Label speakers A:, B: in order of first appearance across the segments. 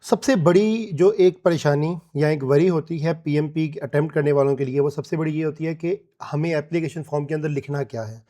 A: सबसे बड़ी जो एक परेशानी या एक वरी होती है पीएमपी अटेम्प्ट करने वालों के लिए, वो सबसे बड़ी ये होती है कि हमें एप्लीकेशन फॉर्म के अंदर लिखना क्या है।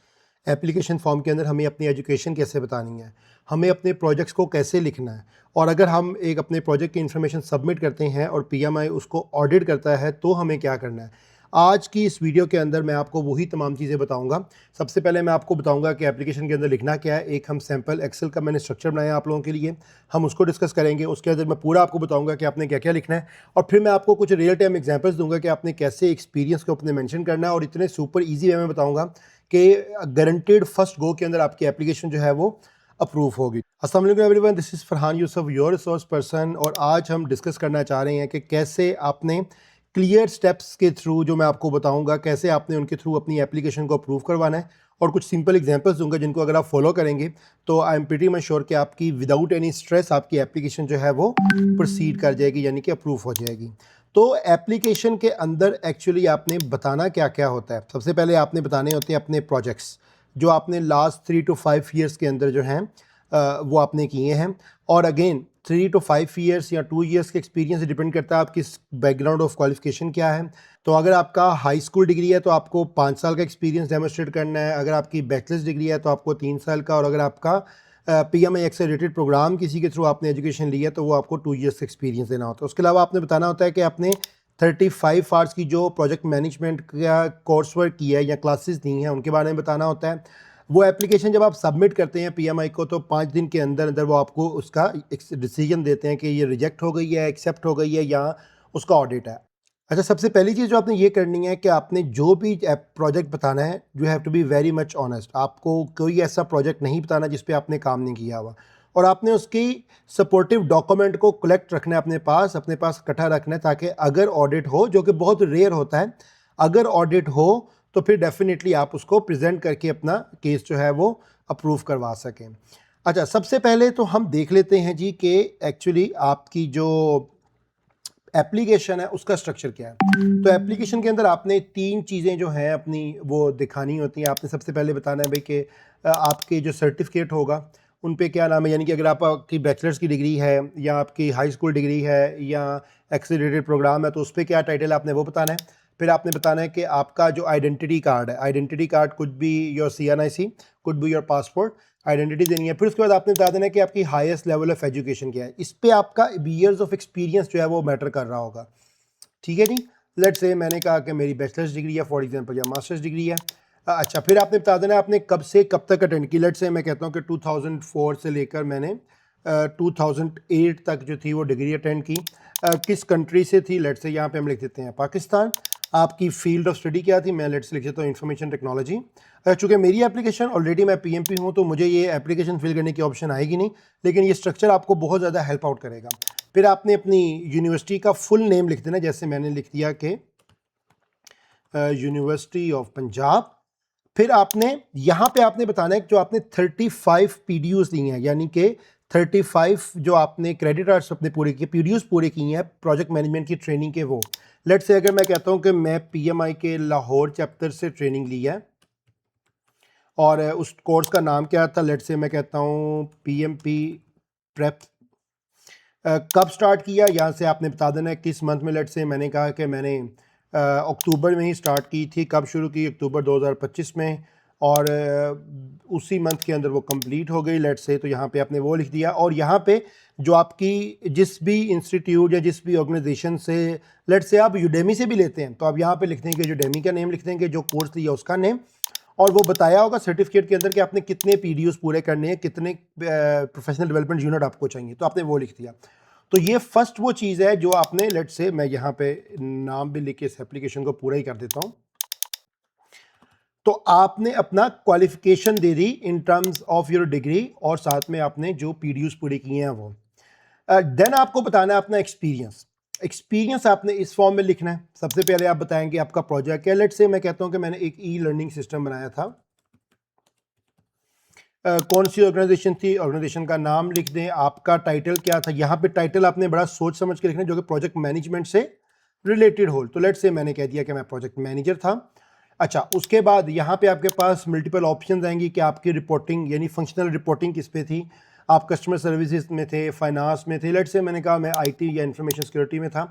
A: एप्लीकेशन फॉर्म के अंदर हमें अपनी एजुकेशन कैसे बतानी है, हमें अपने प्रोजेक्ट्स को कैसे लिखना है, और अगर हम एक अपने प्रोजेक्ट की इन्फॉर्मेशन सबमिट करते हैं और पीएमआई उसको ऑडिट करता है तो हमें क्या करना है। आज की इस वीडियो के अंदर मैं आपको वही तमाम चीज़ें बताऊंगा। सबसे पहले मैं आपको बताऊंगा कि एप्लीकेशन के अंदर लिखना क्या है। एक हम सैम्पल एक्सेल का मैंने स्ट्रक्चर बनाया आप लोगों के लिए, हम उसको डिस्कस करेंगे। उसके अंदर मैं पूरा आपको बताऊंगा कि आपने क्या क्या लिखना है, और फिर मैं आपको कुछ रियल टाइम एग्जांपल्स दूंगा कि आपने कैसे एक्सपीरियंस को अपने मेंशन करना है, और इतने सुपर ईजी वे में बताऊंगा कि गारंटेड फर्स्ट गो के अंदर आपकी एप्लीकेशन जो है वो अप्रूव होगी। अस्सलाम वालेकुम everyone, this is Farhan Yusuf, your resource person, और आज हम डिस्कस करना चाह रहे हैं कि कैसे आपने क्लियर स्टेप्स के थ्रू, जो मैं आपको बताऊंगा, कैसे आपने उनके थ्रू अपनी एप्लीकेशन को अप्रूव करवाना है, और कुछ सिंपल एग्जांपल्स दूंगा जिनको अगर आप फॉलो करेंगे तो I am pretty much sure कि आपकी विदाउट एनी स्ट्रेस आपकी एप्लीकेशन जो है वो प्रोसीड कर जाएगी, यानी कि अप्रूव हो जाएगी। तो एप्लीकेशन के अंदर एक्चुअली आपने बताना क्या क्या होता है। सबसे पहले आपने बताने होते हैं अपने प्रोजेक्ट्स जो आपने लास्ट 3 to 5 ईयर्स के अंदर जो हैं वो आपने किए हैं। और अगेन 3 to 5 ईयर्स या 2 ईयर्स के एक्सपीरियंस डिपेंड करता है आप किस बैकग्राउंड ऑफ क्वालिफिकेशन क्या है। तो अगर आपका हाई स्कूल डिग्री है तो आपको 5 साल का एक्सपीरियंस डेमोस्ट्रेट करना है। अगर आपकी बैचलर्स डिग्री है तो आपको 3 साल का, और अगर आपका पीएमआई एक्सेलरेटेड प्रोग्राम किसी के थ्रू आपने एजुकेशन लिया तो वो आपको 2 ईयर्स एक्सपीरियंस देना होता है। उसके अलावा आपने बताना होता है कि आपने 35 आवर्स की जो प्रोजेक्ट मैनेजमेंट का कोर्स वर्क किया है या क्लासेस दी हैं उनके बारे में बताना होता है। वो एप्लीकेशन जब आप सबमिट करते हैं पीएमआई को तो 5 दिन के अंदर अंदर वो आपको उसका डिसीजन देते हैं कि ये रिजेक्ट हो गई है, एक्सेप्ट हो गई है, या उसका ऑडिट है। अच्छा, सबसे पहली चीज़ जो आपने ये करनी है कि आपने जो भी प्रोजेक्ट बताना है, you have to be very much honest. आपको कोई ऐसा प्रोजेक्ट नहीं बताना जिस पे आपने काम नहीं किया हुआ, और आपने उसकी सपोर्टिव डॉक्यूमेंट को कलेक्ट रखना है अपने पास इकट्ठा रखना है, ताकि अगर ऑडिट हो, जो कि बहुत रेयर होता है, अगर ऑडिट हो तो फिर डेफिनेटली आप उसको प्रेजेंट करके अपना केस जो है वो अप्रूव करवा सकें। अच्छा, सबसे पहले तो हम देख लेते हैं जी कि एक्चुअली आपकी जो एप्लीकेशन है उसका स्ट्रक्चर क्या है। तो एप्लीकेशन के अंदर आपने 3 चीज़ें जो हैं अपनी वो दिखानी होती हैं। आपने सबसे पहले बताना है भाई कि आपके जो सर्टिफिकेट होगा उन पे क्या नाम है, यानी कि अगर आपकी बैचलर्स की डिग्री है या आपकी हाई स्कूल डिग्री है या एक्सेलरेटेड प्रोग्राम है तो उस पर क्या टाइटल है आपने वो बताना है। फिर आपने बताना है कि आपका जो आइडेंटिटी कार्ड है, identity card could be your CNIC, could be your passport, identity देनी है। फिर उसके बाद आपने बता देना है कि आपकी हाईएस्ट लेवल ऑफ एजुकेशन क्या है। इस पे आपका ईयर्स ऑफ एक्सपीरियंस जो है वो मैटर कर रहा होगा। ठीक है जी। लेट्स से मैंने कहा कि मेरी बैचलर्स डिग्री है फॉर एग्जांपल, या मास्टर्स डिग्री है। अच्छा, फिर आपने बता देना आपने कब से कब तक अटेंड की। लेट्स से मैं कहता हूँ कि 2004 से लेकर मैंने 2008 तक जो थी वो डिग्री अटेंड की। किस कंट्री से थी, लेट्स से यहाँ पे हम लिख देते हैं पाकिस्तान। आपकी फील्ड ऑफ स्टडी क्या थी, मैं लेट्स लिख देता हूँ इंफॉर्मेशन टेक्नोलॉजी। चूँकि मेरी एप्लीकेशन ऑलरेडी मैं पीएमपी हूँ तो मुझे ये एप्लीकेशन फिल करने की ऑप्शन आएगी नहीं, लेकिन ये स्ट्रक्चर आपको बहुत ज़्यादा हेल्प आउट करेगा। फिर आपने अपनी यूनिवर्सिटी का फुल नेम लिख देना, जैसे मैंने लिख दिया कि यूनिवर्सिटी ऑफ पंजाब। फिर आपने यहाँ पे आपने बताना है कि जो आपने 35 पीडीयूज ली हैं, यानी कि 35 जो आपने क्रेडिट आवर्स अपने पूरे किए, पीडीयूज पूरे किए हैं प्रोजेक्ट मैनेजमेंट की ट्रेनिंग के। वो लेट्स से अगर मैं कहता हूँ कि मैं पीएमआई के लाहौर चैप्टर से ट्रेनिंग ली है और उस कोर्स का नाम क्या था, लेट्स से मैं कहता हूँ पीएमपी प्रेप। कब स्टार्ट किया, यहाँ से आपने बता देना है किस मंथ में। लेट्स से मैंने कहा कि मैंने अक्टूबर में ही स्टार्ट की थी। कब शुरू की, अक्टूबर 2025 में, और उसी मंथ के अंदर वो कंप्लीट हो गई। लेट्स से तो यहाँ पे आपने वो लिख दिया। और यहाँ पे जो आपकी जिस भी इंस्टीट्यूट या जिस भी ऑर्गेनाइजेशन से, लेट्स से आप यूडेमी से भी लेते हैं तो आप यहाँ पे लिख देंगे यूडेमी का नेम लिख देंगे, जो कोर्स लिया उसका नेम, और वो बताया होगा सर्टिफिकेट के अंदर कि आपने कितने पीडीयूज पूरे करने हैं, कितने प्रोफेशनल डेवलपमेंट यूनिट आपको चाहिए, तो आपने वो लिख दिया। तो ये फर्स्ट वो चीज़ है जो आपने, लेट्स से मैं यहाँ पे नाम भी लिख के इस एप्लीकेशन को पूरा ही कर देता हूँ। तो आपने अपना qualification they the in terms of your degree, और साथ में आपने जो पीडीयूज पूरे किए हैं वो। देन आपको बताना है अपना एक्सपीरियंस। एक्सपीरियंस आपने इस फॉर्म में लिखना है। सबसे पहले आप बताएंगे आपका प्रोजेक्ट क्या है। लेट्स से मैं कहता हूँ कि मैंने एक ई लर्निंग सिस्टम बनाया था। कौन सी ऑर्गेनाइजेशन थी, ऑर्गेनाइजेशन का नाम लिख दें। आपका टाइटल क्या था, यहाँ पे टाइटल आपने बड़ा सोच समझ के लिखना है जो कि प्रोजेक्ट मैनेजमेंट से रिलेटेड हो। तो लेट्स से मैंने कह दिया कि मैं प्रोजेक्ट मैनेजर था। अच्छा, उसके बाद यहाँ पे आपके पास मल्टीपल ऑप्शंस आएंगी कि आपकी रिपोर्टिंग यानी फंक्शनल रिपोर्टिंग किस पे थी। आप कस्टमर सर्विसेज में थे, फाइनेंस में थे, लेट्स से मैंने कहा मैं आईटी या इंफॉर्मेशन सिक्योरिटी में था,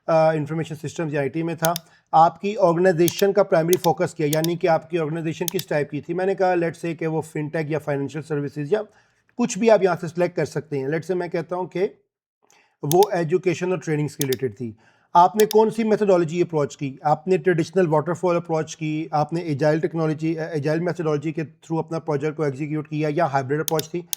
A: इंफॉर्मेशन सिस्टम्स या आईटी में था। आपकी ऑर्गेनाइजेशन का प्राइमरी फोकस किया, यानी कि आपकी ऑर्गेनाइजेशन किस टाइप की थी। मैंने कहा लेट्स से कि वो फिनटेक या फाइनेंशियल सर्विसेज या कुछ भी आप यहाँ से सिलेक्ट कर सकते हैं। लेट्स से मैं कहता हूँ कि वो एजुकेशन और ट्रेनिंग से रिलेटेड थी। आपने कौन सी मेथोडोलॉजी अप्रोच की, आपने ट्रेडिशनल वाटरफॉल अप्रोच की, आपने एजाइल मेथोडोलॉजी के थ्रू अपना प्रोजेक्ट को एग्जीक्यूट किया, या हाइब्रिड अप्रोच थी।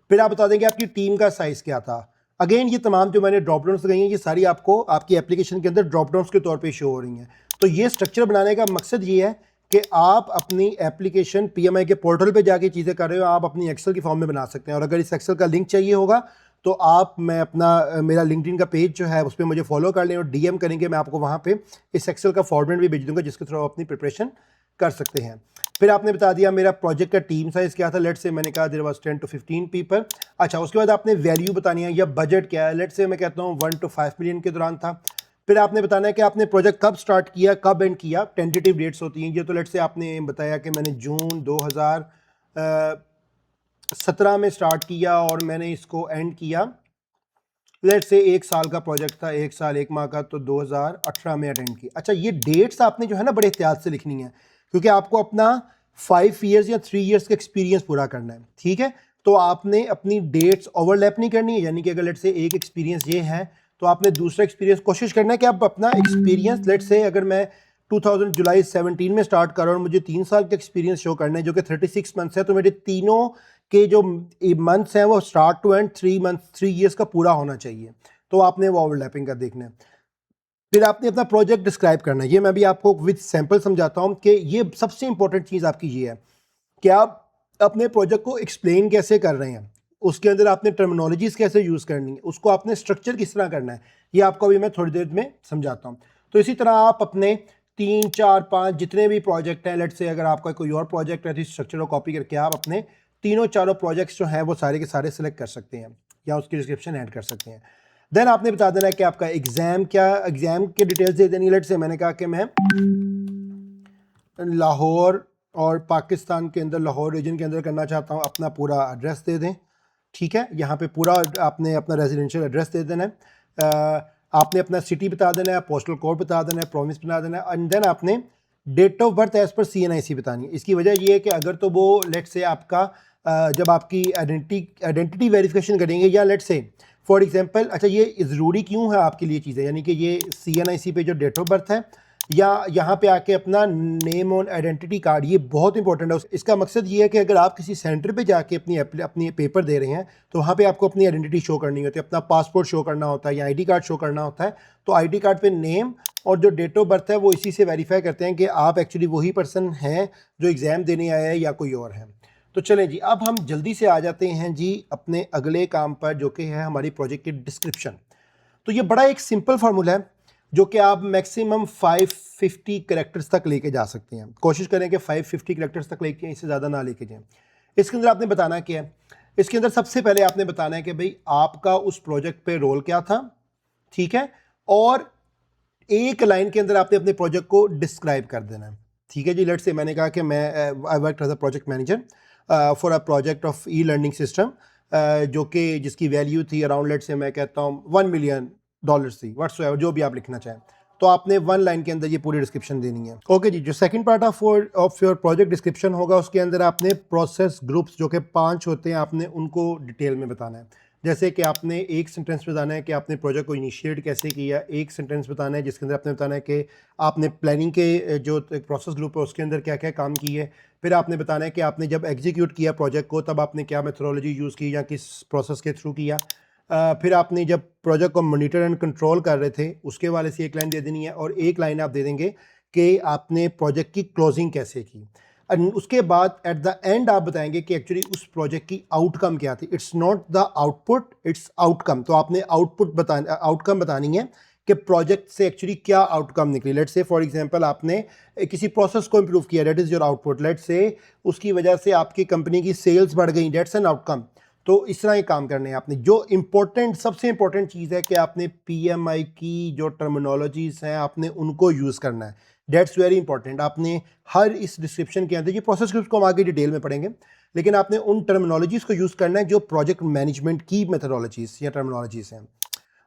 A: फिर आप बता देंगे आपकी टीम का साइज़ क्या था। अगेन ये तमाम जो मैंने ड्रॉप डाउन्स लगाई हैं ये सारी आपको आपकी एप्लीकेशन के अंदर ड्रॉप डाउन्स के तौर पे शो हो रही हैं। तो ये स्ट्रक्चर बनाने का मकसद ये है कि आप अपनी एप्लीकेशन पीएमआई के पोर्टल पे जाके चीज़ें कर रहे हो, आप अपनी एक्सेल की फॉर्म में बना सकते हैं। और अगर इस एक्सेल का लिंक चाहिए होगा तो आप मेरा लिंक्डइन का पेज जो है उस पर मुझे फॉलो कर लें और डीएम करेंगे, मैं आपको वहाँ पे इस एक्सेल का फॉर्मेट भी भेज दूंगा जिसके थ्रू आप अपनी प्रिपरेशन कर सकते हैं। फिर आपने बता दिया मेरा प्रोजेक्ट का टीम साइज़ क्या था। लेट्स से मैंने कहा देयर वाज 10 to 15 पीपल। अच्छा, उसके बाद आपने वैल्यू बतानी है या बजट क्या है। लेट्स से मैं कहता हूँ 1 to 5 मिलियन के दौरान था। फिर आपने बताना है कि आपने प्रोजेक्ट कब स्टार्ट किया, कब एंड किया। टेंटेटिव डेट्स होती हैं ये, तो लेट्स से आपने बताया कि मैंने जून 2017 में स्टार्ट किया और मैंने इसको एंड किया, लेट्स से 1 साल का प्रोजेक्ट था, 1 साल 1 माह का, तो 2018 में अटेंड किया। अच्छा, ये डेट्स आपने जो है ना बड़े एहतियात से लिखनी है क्योंकि आपको अपना 5 ईयर्स या 3 ईयर्स का एक्सपीरियंस पूरा करना है, ठीक है। तो आपने अपनी डेट्स ओवरलैप नहीं करनी है, यानी कि अगर लेट्स से एक एक्सपीरियंस ये है तो आपने दूसरा एक्सपीरियंस कोशिश करना है कि आप अपना एक्सपीरियंस, लेट्स से अगर मैं 2000 जुलाई 17 में स्टार्ट कर रहा हूँ और मुझे 3 साल का एक्सपीरियंस शो करना है जो कि 36 मंथ्स है, तो मेरे तीनों के जो मंथ्स हैं वो स्टार्ट टू एंड 3 ईयर्स का पूरा होना चाहिए। तो आपने वो ओवरलैपिंग का देखना है। फिर आपने अपना प्रोजेक्ट डिस्क्राइब करना है। ये मैं भी आपको विद सैंपल समझाता हूँ कि ये सबसे इंपॉर्टेंट चीज़ आपकी ये है कि आप अपने प्रोजेक्ट को एक्सप्लेन कैसे कर रहे हैं, उसके अंदर आपने टर्मिनोलॉजीज कैसे यूज़ करनी है, उसको आपने स्ट्रक्चर किस तरह करना है, ये आपको अभी मैं थोड़ी देर में समझाता हूँ। तो इसी तरह आप अपने 3, 4, 5 जितने भी प्रोजेक्ट हैं, लेट्स से अगर आपका कोई और प्रोजेक्ट है तो इस स्ट्रक्चर को कॉपी करके आप अपने तीनों चारों प्रोजेक्ट्स जो हैं वो सारे के सारे सेलेक्ट कर सकते हैं या उसकी डिस्क्रिप्शन ऐड कर सकते हैं। देन आपने बता देना है कि आपका एग्ज़ाम क्या, एग्ज़ाम के डिटेल्स दे देनी। लेट्स से मैंने कहा कि मैं लाहौर और पाकिस्तान के अंदर लाहौर रीजन के अंदर करना चाहता हूँ, अपना पूरा एड्रेस दे दें, ठीक है। यहाँ पे पूरा आपने अपना रेजिडेंशियल एड्रेस दे देना है, आपने अपना सिटी बता देना है, पोस्टल कोड बता देना है, प्रोविंस बता देना है, एंड देन आपने डेट ऑफ बर्थ एज पर CNIC बतानी है। इसकी वजह ये है कि अगर तो वो लेट्स से आपका जब आपकी आइडेंटिटी वेरिफिकेशन करेंगे या लेट्स से फॉर एग्जांपल, अच्छा ये ज़रूरी क्यों है आपके लिए चीज़ें, यानी कि ये CNIC पे जो डेट ऑफ बर्थ है या यहाँ पे आके अपना नेम ऑन आइडेंटिटी कार्ड, ये बहुत इंपॉर्टेंट है। इसका मकसद ये है कि अगर आप किसी सेंटर पे जाके अपनी पेपर दे रहे हैं तो वहाँ पे आपको अपनी आइडेंटिटी शो करनी होती है, अपना पासपोर्ट शो करना होता है या ID कार्ड शो करना होता है। तो ID कार्ड पे नेम और जो डेट ऑफ बर्थ है वो इसी से वेरीफाई करते हैं कि आप एक्चुअली वही पर्सन हैं जो एग्ज़ाम देने आया है या कोई और है। तो चलें जी, अब हम जल्दी से आ जाते हैं जी अपने अगले काम पर, जो कि है हमारी प्रोजेक्ट की डिस्क्रिप्शन। तो ये बड़ा एक सिंपल फार्मूला है जो कि आप मैक्सिमम 550 कैरेक्टर्स तक लेके जा सकते हैं। कोशिश करें कि 550 कैरेक्टर्स तक लेके, इससे ज़्यादा ना लेके जाएं। इसके अंदर आपने बताना क्या है, इसके अंदर सबसे पहले आपने बताना है कि भाई आपका उस प्रोजेक्ट पे रोल क्या था, ठीक है, और एक लाइन के अंदर आपने अपने प्रोजेक्ट को डिस्क्राइब कर देना है, ठीक है जी। लेट्स से मैंने कहा कि मैं I work as a project manager for a project of e-learning system, जो कि जिसकी वैल्यू थी अराउंड, लेट्स से मैं कहता हूँ $1 मिलियन थी, व्हाट्सएवर जो भी आप लिखना चाहें। तो आपने 1 लाइन के अंदर ये पूरी डिस्क्रिप्शन देनी है। ओके जी, जो second part of your project description होगा उसके अंदर आपने प्रोसेस ग्रुप्स जो कि 5 होते हैं आपने उनको डिटेल में बताना है। जैसे कि आपने एक सेंटेंस बताना है कि आपने प्रोजेक्ट को इनिशिएट कैसे किया, एक सेंटेंस बताना है जिसके अंदर आपने बताना है कि आपने प्लानिंग के जो प्रोसेस ग्रुप है उसके अंदर क्या क्या काम किए। फिर आपने बताना है कि आपने जब एग्जीक्यूट किया प्रोजेक्ट को तब आपने क्या मेथोडोलॉजी यूज़ की या किस प्रोसेस के थ्रू किया। फिर आपने जब प्रोजेक्ट को मॉनिटर एंड कंट्रोल कर रहे थे उसके वाले से एक लाइन दे देनी है और एक लाइन आप दे देंगे कि आपने प्रोजेक्ट की क्लोजिंग कैसे की। एंड उसके बाद एट द एंड आप बताएंगे कि एक्चुअली उस प्रोजेक्ट की आउटकम क्या थी। It's not the output, it's outcome. तो आपने आउटकम बतानी है कि प्रोजेक्ट से एक्चुअली क्या आउटकम निकली। लेट्स से फॉर एग्जांपल आपने किसी प्रोसेस को इंप्रूव किया, that is your output. Let's say उसकी वजह से आपकी कंपनी की सेल्स बढ़ गई, दैट्स एन आउटकम। तो इस तरह ये काम करने हैं आपने। जो इम्पोर्टेंट, सबसे इंपॉर्टेंट चीज़ है कि आपने PMI की जो टर्मिनोलॉजीज हैं आपने उनको यूज़ करना है, दैट्स वेरी इंपॉर्टेंट। आपने हर इस डिस्क्रिप्शन के अंदर, ये प्रोसेस ग्रुप्स को हम आगे डिटेल में पढ़ेंगे, लेकिन आपने उन टर्मिनोलॉजीज़ को यूज़ करना है जो प्रोजेक्ट मैनेजमेंट की मेथडोलॉजीज़ या टर्मिनोलॉजीज़ हैं।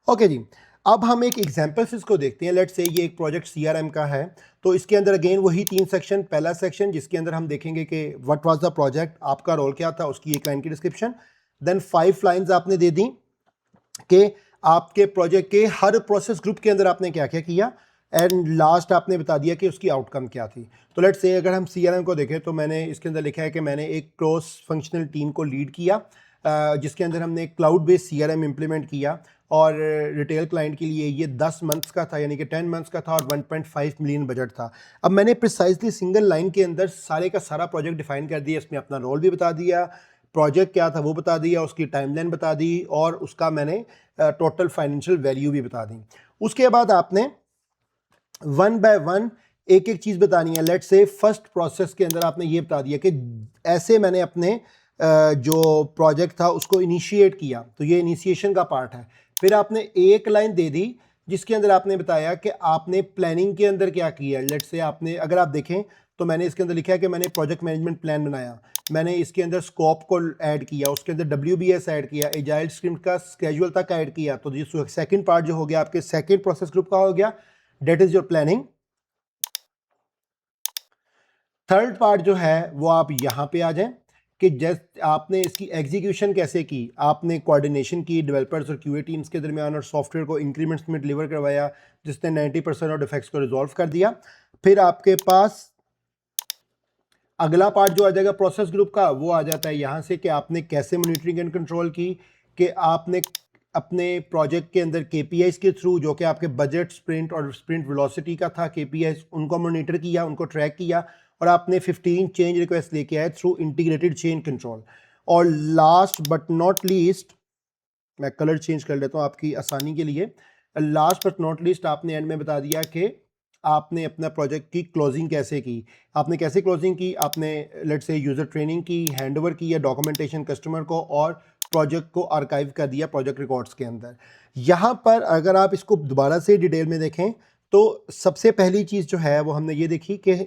A: ओके जी, अब हम एक एग्जाम्पल से इसको देखते हैं। लेट्स से ये एक प्रोजेक्ट CRM का है, तो इसके अंदर अगेन वही 3 सेक्शन। पहला सेक्शन जिसके अंदर हम देखेंगे कि व्हाट वाज द प्रोजेक्ट, आपका रोल क्या था, उसकी एक लाइन की डिस्क्रिप्शन, देन 5 लाइंस आपने दे दी कि आपके प्रोजेक्ट के हर प्रोसेस ग्रुप के अंदर आपने क्या क्या किया, एंड लास्ट आपने बता दिया कि उसकी आउटकम क्या थी। तो लेट्स से अगर हम CRM को देखें तो मैंने इसके अंदर लिखा है कि मैंने एक क्रॉस फंक्शनल टीम को लीड किया, जिसके अंदर हमने क्लाउड बेस्ड CRM इम्प्लीमेंट किया, और रिटेल क्लाइंट के लिए ये 10 मंथ्स का था, यानी कि 10 मंथ्स का था, और 1.5 मिलियन बजट था। अब मैंने प्रिसाइजली सिंगल लाइन के अंदर सारे का सारा प्रोजेक्ट डिफाइन कर दिया, इसमें अपना रोल भी बता दिया, प्रोजेक्ट क्या था वो बता दिया, उसकी टाइमलाइन बता दी, और उसका मैंने टोटल फाइनेंशियल वैल्यू भी बता दी। उसके बाद आपने वन बाय वन एक एक चीज़ बतानी है। लेट्स से फर्स्ट प्रोसेस के अंदर आपने ये बता दिया कि ऐसे मैंने अपने जो प्रोजेक्ट था उसको इनिशिएट किया, तो ये इनिशिएशन का पार्ट है। फिर आपने एक लाइन दे दी जिसके अंदर आपने बताया कि आपने प्लानिंग के अंदर क्या किया। लेट्स से आपने, अगर आप देखें तो मैंने इसके अंदर लिखा है कि मैंने प्रोजेक्ट मैनेजमेंट प्लान बनाया, मैंने इसके अंदर स्कोप को ऐड किया, उसके अंदर WBS ऐड किया, एजाइल स्क्रिप्ट का स्केड्यूल तक ऐड किया। तो ये सेकंड पार्ट जो हो गया आपके सेकंड प्रोसेस ग्रुप का हो गया, that is your planning. Third part जो है वो आप यहाँ पे आ जाएं कि जस्ट आपने इसकी एग्जीक्यूशन कैसे की, आपने कोऑर्डिनेशन की डेवलपर्स और QA टीम्स के दरमियान, और सॉफ्टवेयर को इंक्रीमेंट्स में डिलीवर करवाया जिसने 90% और डिफेक्ट्स को रिजॉल्व कर दिया। फिर आपके पास अगला पार्ट जो आ जाएगा प्रोसेस ग्रुप का, वो आ जाता है यहाँ से कि आपने कैसे मॉनिटरिंग एंड कंट्रोल की, कि आपने अपने प्रोजेक्ट के अंदर KPIs के थ्रू, जो कि आपके बजट, स्प्रिंट और स्प्रिंट वेलोसिटी का था, KPIs उनको मॉनिटर किया, उनको ट्रैक किया, और आपने 15 चेंज रिक्वेस्ट लेके आए थ्रू इंटीग्रेटेड चेंज कंट्रोल। और लास्ट बट नॉट लीस्ट, मैं कलर चेंज कर लेता हूँ आपकी आसानी के लिए, लास्ट बट नॉट लीस्ट आपने एंड में बता दिया कि आपने अपना प्रोजेक्ट की क्लोजिंग कैसे की। आपने कैसे क्लोजिंग की, आपने लेट्स से यूज़र ट्रेनिंग की, हैंडओवर की या डॉक्यूमेंटेशन कस्टमर को, और प्रोजेक्ट को आर्काइव कर दिया प्रोजेक्ट रिकॉर्ड्स के अंदर। यहाँ पर अगर आप इसको दोबारा से डिटेल में देखें तो सबसे पहली चीज़ जो है वो हमने ये देखी कि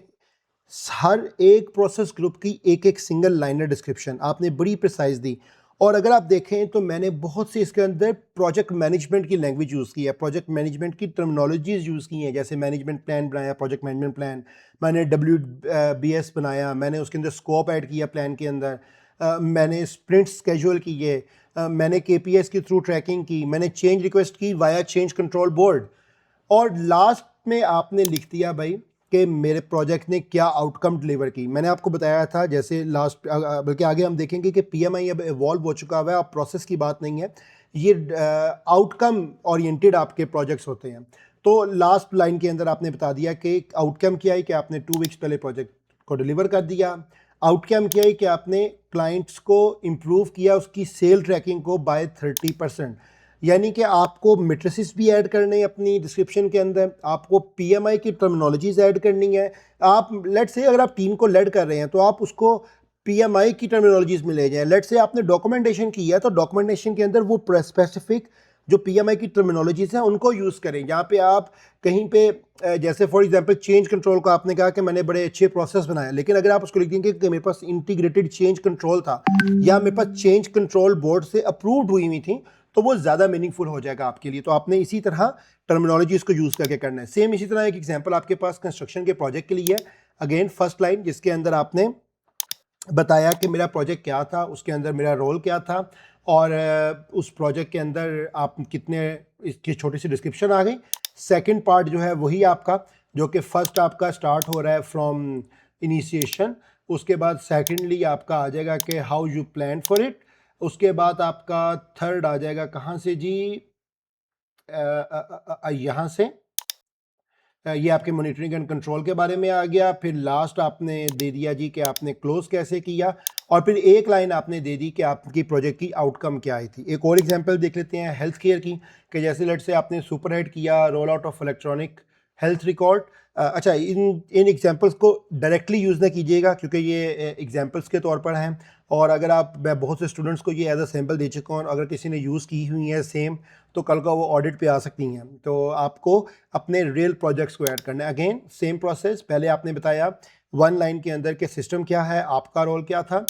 A: हर एक प्रोसेस ग्रुप की एक एक सिंगल लाइनर डिस्क्रिप्शन आपने बड़ी प्रिसाइज दी। और अगर आप देखें तो मैंने बहुत सी इसके अंदर प्रोजेक्ट मैनेजमेंट की लैंग्वेज यूज़ की है, प्रोजेक्ट मैनेजमेंट की टर्मिनोलॉजीज़ यूज़ की हैं, जैसे मैनेजमेंट प्लान बनाया, प्रोजेक्ट मैनेजमेंट प्लान, मैंने WBS बनाया, मैंने उसके अंदर स्कोप ऐड किया प्लान के अंदर, मैंने स्प्रिंट स्केड्यूल किए, मैंने KPIs के थ्रू ट्रैकिंग की, मैंने चेंज रिक्वेस्ट की वाया चेंज कंट्रोल बोर्ड, और लास्ट में आपने लिख दिया भाई कि मेरे प्रोजेक्ट ने क्या आउटकम डिलीवर की। मैंने आपको बताया था जैसे लास्ट, बल्कि आगे हम देखेंगे कि PMI अब इवॉल्व हो चुका हुआ है, अब प्रोसेस की बात नहीं है, ये आउटकम ओरिएंटेड आपके प्रोजेक्ट्स होते हैं। तो लास्ट लाइन के अंदर आपने बता दिया कि आउटकम क्या है, कि आपने 2 वीक्स पहले प्रोजेक्ट को डिलीवर कर दिया। आउटकम क्या है कि आपने क्लाइंट्स को इम्प्रूव किया उसकी सेल ट्रैकिंग को बाय 30%। यानी कि आपको मेट्रिसेस भी ऐड करने हैं अपनी डिस्क्रिप्शन के अंदर, आपको PMI की टर्मिनोलॉजीज ऐड करनी है। आप लेट्स से अगर आप टीम को लेड कर रहे हैं तो आप उसको PMI की टर्मिनोलॉजीज में ले जाएं। लेट्स से आपने डॉक्यूमेंटेशन की है तो डॉक्यूमेंटेशन के अंदर वो स्पेसिफिक जो PMI की टर्मिनोलॉजीज हैं उनको यूज़ करें। जहाँ पे आप कहीं पे जैसे फॉर एग्जांपल चेंज कंट्रोल का आपने कहा कि मैंने बड़े अच्छे प्रोसेस बनाए, लेकिन अगर आप उसको लिख देंगे कि मेरे पास इंटीग्रेटेड चेंज कंट्रोल था या मेरे पास चेंज कंट्रोल बोर्ड से अप्रूव्ड हुई हुई थी, तो वो ज़्यादा मीनिंगफुल हो जाएगा आपके लिए। तो आपने इसी तरह टर्मिनोलॉजीज को यूज़ करके करना है। सेम इसी तरह एक एग्जांपल आपके पास कंस्ट्रक्शन के प्रोजेक्ट के लिए है। अगेन फर्स्ट लाइन जिसके अंदर आपने बताया कि मेरा प्रोजेक्ट क्या था, उसके अंदर मेरा रोल क्या था, और उस प्रोजेक्ट के अंदर आप कितने, इसकी छोटी सी डिस्क्रिप्शन आ गई। सेकंड पार्ट जो है वही आपका, जो कि फर्स्ट आपका स्टार्ट हो रहा है फ्रॉम इनिशिएशन, उसके बाद सेकेंडली आपका आ जाएगा कि how you plan for it, उसके बाद आपका थर्ड आ जाएगा कहाँ से जी, यहाँ से, ये आपके मॉनिटरिंग एंड कंट्रोल के बारे में आ गया। फिर लास्ट आपने दे दिया जी कि आपने क्लोज कैसे किया, और फिर एक लाइन आपने दे दी कि आपकी प्रोजेक्ट की आउटकम क्या आई थी। एक और एग्जांपल देख लेते हैं हेल्थ केयर की, कि जैसे लेट से आपने सुपरहिट किया roll out of electronic health record. अच्छा, इन एग्जांपल्स को डायरेक्टली यूज़ ना कीजिएगा क्योंकि ये एग्जांपल्स के तौर पर हैं, और अगर आप, मैं बहुत से स्टूडेंट्स को ये एज अ सैम्पल दे चुका हूँ, अगर किसी ने यूज़ की हुई है सेम, तो कल का वो ऑडिट पे आ सकती हैं। तो आपको अपने रियल प्रोजेक्ट्स को ऐड करना है। अगेन सेम प्रोसेस, पहले आपने बताया वन लाइन के अंदर के सिस्टम क्या है, आपका रोल क्या था।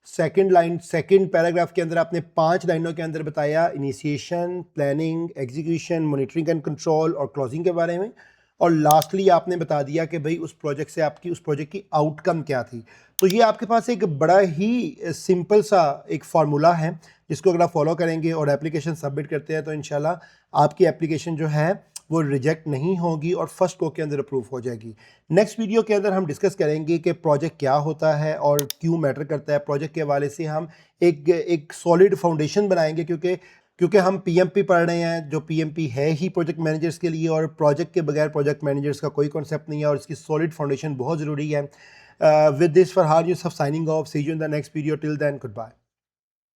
A: सेकंड लाइन, सेकंड पैराग्राफ के अंदर आपने 5 लाइनों के अंदर बताया initiation, planning, execution, monitoring and control और क्लोजिंग के बारे में। और लास्टली आपने बता दिया कि भाई उस प्रोजेक्ट से आपकी उस प्रोजेक्ट की आउटकम क्या थी। तो ये आपके पास एक बड़ा ही सिंपल सा एक फार्मूला है जिसको अगर आप फॉलो करेंगे और एप्लीकेशन सबमिट करते हैं तो इंशाल्लाह आपकी एप्लीकेशन जो है वो रिजेक्ट नहीं होगी और फर्स्ट गो के अंदर अप्रूव हो जाएगी। नेक्स्ट वीडियो के अंदर हम डिस्कस करेंगे कि प्रोजेक्ट क्या होता है और क्यों मैटर करता है। प्रोजेक्ट के हवाले से हम एक सॉलिड फाउंडेशन बनाएंगे क्योंकि हम पीएमपी पढ़ रहे हैं, जो पीएमपी है ही प्रोजेक्ट मैनेजर्स के लिए, और प्रोजेक्ट के बगैर प्रोजेक्ट मैनेजर्स का कोई कॉन्सेप्ट नहीं है और इसकी सॉलिड फाउंडेशन बहुत ज़रूरी है। With this Farhan Yusuf signing off, see you in the next video, till then good bye.